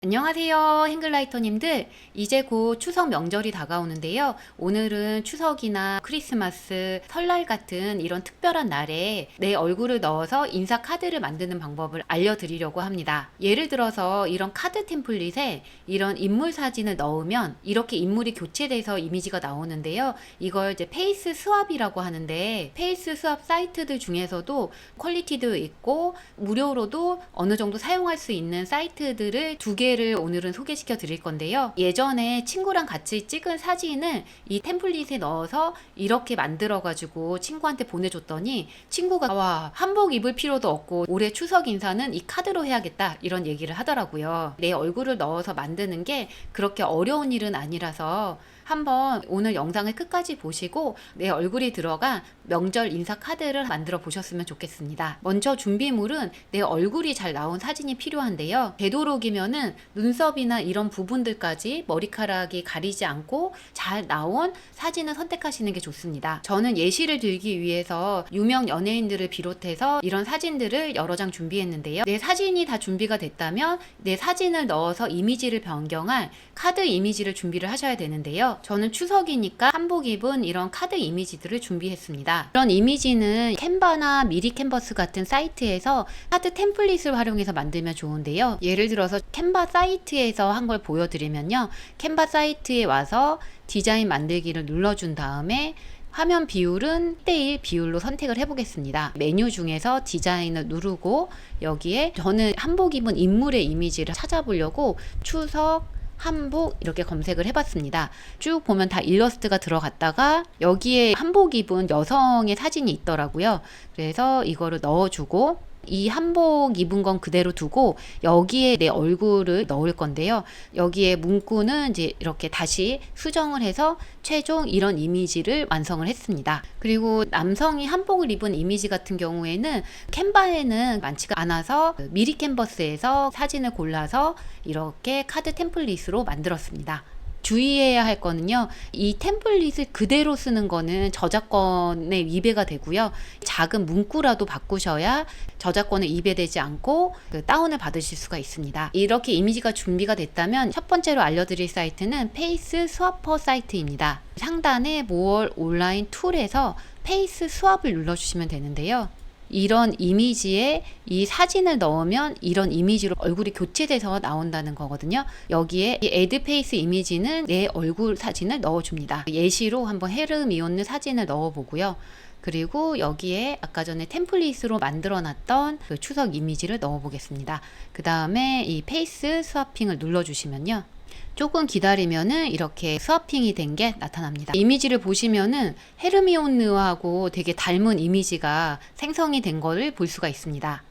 안녕하세요, 행글라이터님들. 이제 곧 추석 명절이 다가오는데요. 오늘은 추석이나 크리스마스, 설날 같은 이런 특별한 날에 내 얼굴을 넣어서 인사 카드를 만드는 방법을 알려드리려고 합니다. 예를 들어서 이런 카드 템플릿에 이런 인물 사진을 넣으면 이렇게 인물이 교체돼서 이미지가 나오는데요. 이걸 이제 페이스 스왑이라고 하는데, 페이스 스왑 사이트들 중에서도 퀄리티도 있고 무료로도 어느 정도 사용할 수 있는 사이트들을 두 개를 오늘은 소개시켜 드릴 건데요. 예전에 친구랑 같이 찍은 사진을 이 템플릿에 넣어서 이렇게 만들어 가지고 친구한테 보내줬더니 친구가 와, 한복 입을 필요도 없고 올해 추석 인사는 이 카드로 해야겠다, 이런 얘기를 하더라고요. 내 얼굴을 넣어서 만드는 게 그렇게 어려운 일은 아니라서 한번 오늘 영상을 끝까지 보시고 내 얼굴이 들어간 명절 인사 카드를 만들어 보셨으면 좋겠습니다. 먼저 준비물은 내 얼굴이 잘 나온 사진이 필요한데요. 되도록이면은 눈썹이나 이런 부분들까지 머리카락이 가리지 않고 잘 나온 사진을 선택하시는 게 좋습니다. 저는 예시를 들기 위해서 유명 연예인들을 비롯해서 이런 사진들을 여러 장 준비했는데요. 내 사진이 다 준비가 됐다면 내 사진을 넣어서 이미지를 변경할 카드 이미지를 준비를 하셔야 되는데요. 저는 추석이니까 한복 입은 이런 카드 이미지들을 준비했습니다. 이런 이미지는 캔바나 미리 캔버스 같은 사이트에서 카드 템플릿을 활용해서 만들면 좋은데요. 예를 들어서 캔바 사이트에서 한 걸 보여드리면요. 캔바 사이트에 와서 디자인 만들기를 눌러준 다음에 화면 비율은 1:1 비율로 선택을 해보겠습니다. 메뉴 중에서 디자인을 누르고 여기에 저는 한복 입은 인물의 이미지를 찾아보려고 추석 한복 이렇게 검색을 해봤습니다. 쭉 보면 다 일러스트가 들어갔다가 여기에 한복 입은 여성의 사진이 있더라고요. 그래서 이거를 넣어주고 이 한복 입은 건 그대로 두고 여기에 내 얼굴을 넣을 건데요. 여기에 문구는 이제 이렇게 다시 수정을 해서 최종 이런 이미지를 완성을 했습니다. 그리고 남성이 한복을 입은 이미지 같은 경우에는 캔바에는 많지가 않아서 미리 캔버스에서 사진을 골라서 이렇게 카드 템플릿으로 만들었습니다. 주의해야 할 거는요, 이 템플릿을 그대로 쓰는 거는 저작권에 위배가 되고요. 작은 문구라도 바꾸셔야 저작권에 위배되지 않고 다운을 받으실 수가 있습니다. 이렇게 이미지가 준비가 됐다면 첫 번째로 알려드릴 사이트는 페이스 스와퍼 사이트입니다. 상단에 모어 온라인 툴에서 페이스 스왑을 눌러주시면 되는데요. 이런 이미지에 이 사진을 넣으면 이런 이미지로 얼굴이 교체돼서 나온다는 거거든요. 여기에 이 애드 페이스 이미지는 내 얼굴 사진을 넣어줍니다. 예시로 한번 헤르미온느 사진을 넣어보고요. 그리고 여기에 아까 전에 템플릿으로 만들어놨던 그 추석 이미지를 넣어보겠습니다. 그 다음에 이 페이스 스와핑을 눌러주시면요. 조금 기다리면은 이렇게 스와핑이 된 게 나타납니다. 이미지를 보시면은 헤르미온느하고 되게 닮은 이미지가 생성이 된 거를 볼 수가 있습니다.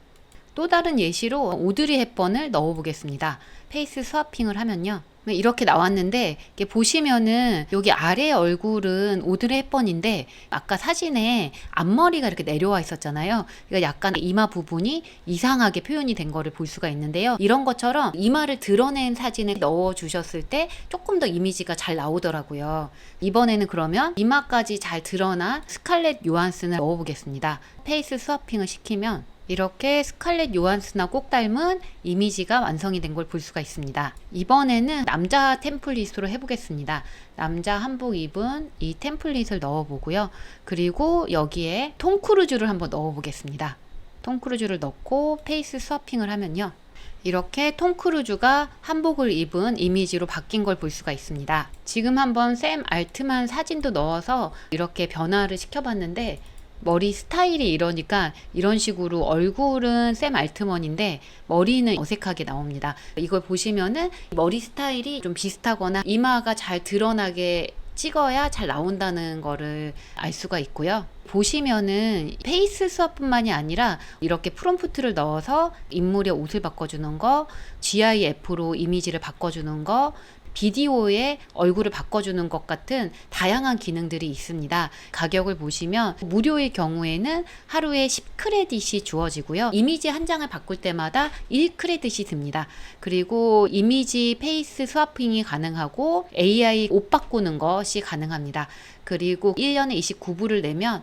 또 다른 예시로 오드리 헵번을 넣어 보겠습니다. 페이스 스와핑을 하면요. 이렇게 나왔는데 이렇게 보시면은 여기 아래 얼굴은 오드리 헵번인데 아까 사진에 앞머리가 이렇게 내려와 있었잖아요. 그러니까 약간 이마 부분이 이상하게 표현이 된 거를 볼 수가 있는데요. 이런 것처럼 이마를 드러낸 사진을 넣어 주셨을 때 조금 더 이미지가 잘 나오더라고요. 이번에는 그러면 이마까지 잘 드러난 스칼렛 요한슨을 넣어 보겠습니다. 페이스 스와핑을 시키면 이렇게 스칼렛 요한슨과 꼭 닮은 이미지가 완성이 된 걸 볼 수가 있습니다. 이번에는 남자 템플릿으로 해보겠습니다. 남자 한복 입은 이 템플릿을 넣어보고요. 그리고 여기에 톰 크루즈를 한번 넣어보겠습니다. 톰 크루즈를 넣고 페이스 스와핑을 하면요. 이렇게 톰 크루즈가 한복을 입은 이미지로 바뀐 걸 볼 수가 있습니다. 지금 한번 샘 알트만 사진도 넣어서 이렇게 변화를 시켜봤는데 머리 스타일이 이러니까 이런 식으로 얼굴은 샘 알트먼인데 머리는 어색하게 나옵니다. 이걸 보시면은 머리 스타일이 좀 비슷하거나 이마가 잘 드러나게 찍어야 잘 나온다는 거를 알 수가 있고요. 보시면은 페이스 스왑뿐만이 아니라 이렇게 프롬프트를 넣어서 인물의 옷을 바꿔주는 거, GIF로 이미지를 바꿔주는 거, 비디오에 얼굴을 바꿔주는 것 같은 다양한 기능들이 있습니다. 가격을 보시면 무료의 경우에는 하루에 10크레딧이 주어지고요. 이미지 한 장을 바꿀 때마다 1크레딧이 듭니다. 그리고 이미지 페이스 스와핑이 가능하고 AI 옷 바꾸는 것이 가능합니다. 그리고 1년에 29불을 내면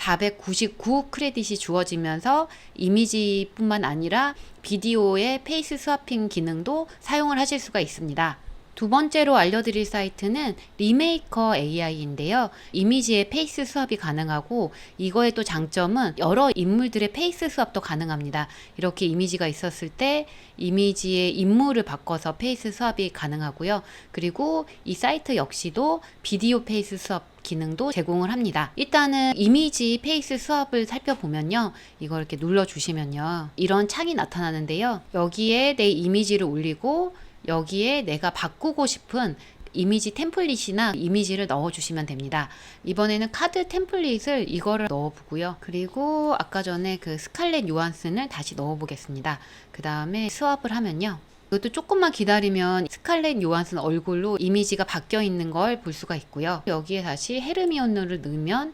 499 크레딧이 주어지면서 이미지뿐만 아니라 비디오의 페이스 스와핑 기능도 사용을 하실 수가 있습니다. 두 번째로 알려드릴 사이트는 리메이커 AI인데요. 이미지의 페이스 스왑이 가능하고 이거의 또 장점은 여러 인물들의 페이스 스왑도 가능합니다. 이렇게 이미지가 있었을 때 이미지의 인물을 바꿔서 페이스 스왑이 가능하고요. 그리고 이 사이트 역시도 비디오 페이스 스왑 기능도 제공을 합니다. 일단은 이미지 페이스 스왑을 살펴보면요. 이걸 이렇게 눌러주시면요. 이런 창이 나타나는데요. 여기에 내 이미지를 올리고 여기에 내가 바꾸고 싶은 이미지 템플릿이나 이미지를 넣어주시면 됩니다. 이번에는 카드 템플릿을 이거를 넣어보고요. 그리고 아까 전에 그 스칼렛 요한슨을 다시 넣어보겠습니다. 그 다음에 스왑을 하면요. 이것도 조금만 기다리면 스칼렛 요한슨 얼굴로 이미지가 바뀌어 있는 걸 볼 수가 있고요. 여기에 다시 헤르미온느를 넣으면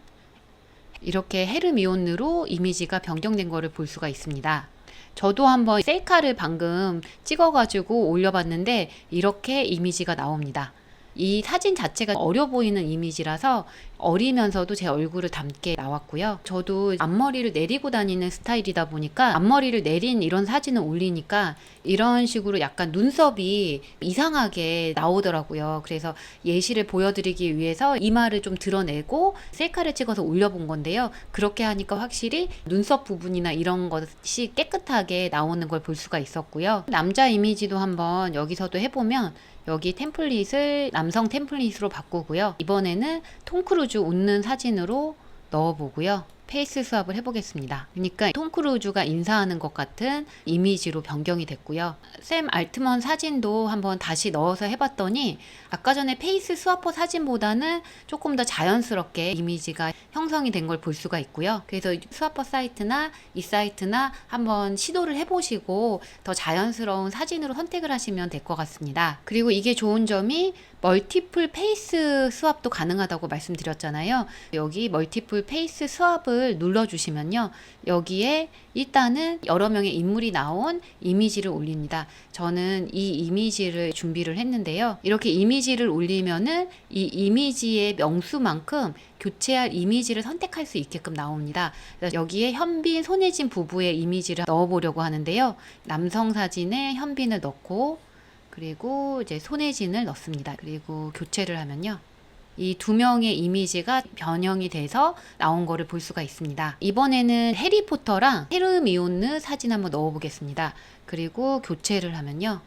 이렇게 헤르미온느로 이미지가 변경된 거를 볼 수가 있습니다. 저도 한번 셀카를 방금 찍어가지고 올려봤는데 이렇게 이미지가 나옵니다. 이 사진 자체가 어려 보이는 이미지라서 어리면서도 제 얼굴을 담게 나왔고요. 저도 앞머리를 내리고 다니는 스타일이다 보니까 앞머리를 내린 이런 사진을 올리니까 이런 식으로 약간 눈썹이 이상하게 나오더라고요. 그래서 예시를 보여드리기 위해서 이마를 좀 드러내고 셀카를 찍어서 올려본 건데요. 그렇게 하니까 확실히 눈썹 부분이나 이런 것이 깨끗하게 나오는 걸 볼 수가 있었고요. 남자 이미지도 한번 여기서도 해보면 여기 템플릿을 남성 템플릿으로 바꾸고요. 이번에는 톰 크루즈 웃는 사진으로 넣어보고요. 페이스 스왑을 해보겠습니다. 그러니까 톰 크루즈가 인사하는 것 같은 이미지로 변경이 됐고요. 샘 알트먼 사진도 한번 다시 넣어서 해봤더니 아까 전에 페이스 스와퍼 사진보다는 조금 더 자연스럽게 이미지가 형성이 된 걸 볼 수가 있고요. 그래서 스와퍼 사이트나 이 사이트나 한번 시도를 해보시고 더 자연스러운 사진으로 선택을 하시면 될 것 같습니다. 그리고 이게 좋은 점이 멀티플 페이스 스왑도 가능하다고 말씀드렸잖아요. 여기 멀티플 페이스 스왑을 눌러주시면요. 여기에 일단은 여러 명의 인물이 나온 이미지를 올립니다. 저는 이 이미지를 준비를 했는데요. 이렇게 이미지를 올리면은 이 이미지의 명수만큼 교체할 이미지를 선택할 수 있게끔 나옵니다. 여기에 현빈, 손예진 부부의 이미지를 넣어보려고 하는데요. 남성 사진에 현빈을 넣고 그리고 이제 손예진을 넣습니다. 그리고 교체를 하면요. 이 두 명의 이미지가 변형이 돼서 나온 거를 볼 수가 있습니다. 이번에는 해리포터랑 헤르미온느 사진 한번 넣어보겠습니다. 그리고 교체를 하면요.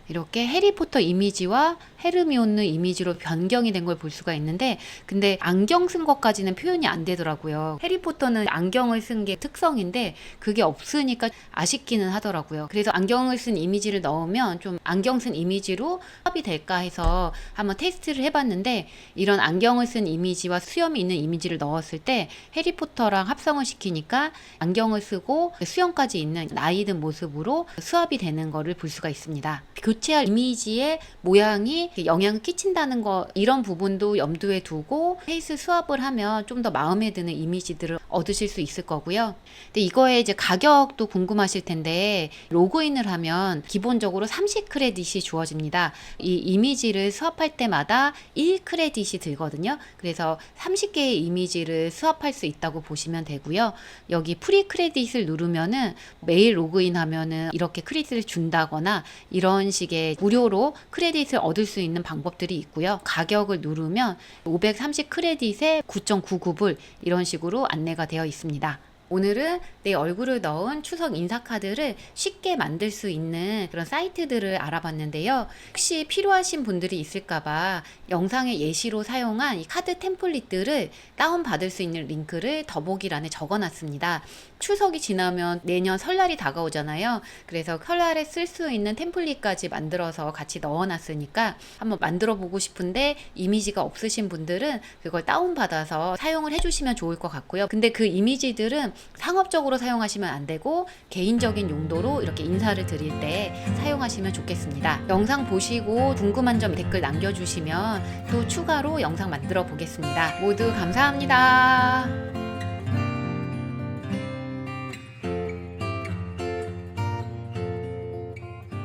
이렇게 해리포터 이미지와 헤르미온느 이미지로 변경이 된 걸 볼 수가 있는데 근데 안경 쓴 것까지는 표현이 안 되더라고요. 해리포터는 안경을 쓴 게 특성인데 그게 없으니까 아쉽기는 하더라고요. 그래서 안경을 쓴 이미지를 넣으면 좀 안경 쓴 이미지로 합이 될까 해서 한번 테스트를 해봤는데 이런 안경을 쓴 이미지와 수염이 있는 이미지를 넣었을 때 해리포터랑 합성을 시키니까 안경을 쓰고 수염까지 있는 나이 든 모습으로 수합이 되는 거를 볼 수가 있습니다. 교체할 이미지의 모양이 영향을 끼친다는 거 이런 부분도 염두에 두고 페이스 스왑을 하면 좀 더 마음에 드는 이미지들을 얻으실 수 있을 거고요. 근데 이거의 이제 가격도 궁금하실 텐데 로그인을 하면 기본적으로 30 크레딧이 주어집니다. 이 이미지를 스왑할 때마다 1 크레딧이 들거든요. 그래서 30개의 이미지를 스왑할 수 있다고 보시면 되고요. 여기 프리 크레딧을 누르면은 매일 로그인하면은 이렇게 크레딧을 준다거나 이런 식의 무료로 크레딧을 얻을 수 있는 방법들이 있고요. 가격을 누르면 530 크레딧에 9.99불 이런 식으로 안내가 되어 있습니다. 오늘은 내 얼굴을 넣은 추석 인사카드를 쉽게 만들 수 있는 그런 사이트들을 알아봤는데요. 혹시 필요하신 분들이 있을까봐 영상의 예시로 사용한 이 카드 템플릿들을 다운받을 수 있는 링크를 더보기란에 적어놨습니다. 추석이 지나면 내년 설날이 다가오잖아요. 그래서 설날에 쓸 수 있는 템플릿까지 만들어서 같이 넣어놨으니까 한번 만들어 보고 싶은데 이미지가 없으신 분들은 그걸 다운받아서 사용을 해주시면 좋을 것 같고요. 근데 그 이미지들은 상업적으로 사용하시면 안 되고 개인적인 용도로 이렇게 인사를 드릴 때 사용하시면 좋겠습니다. 영상 보시고 궁금한 점 댓글 남겨주시면 또 추가로 영상 만들어 보겠습니다. 모두 감사합니다.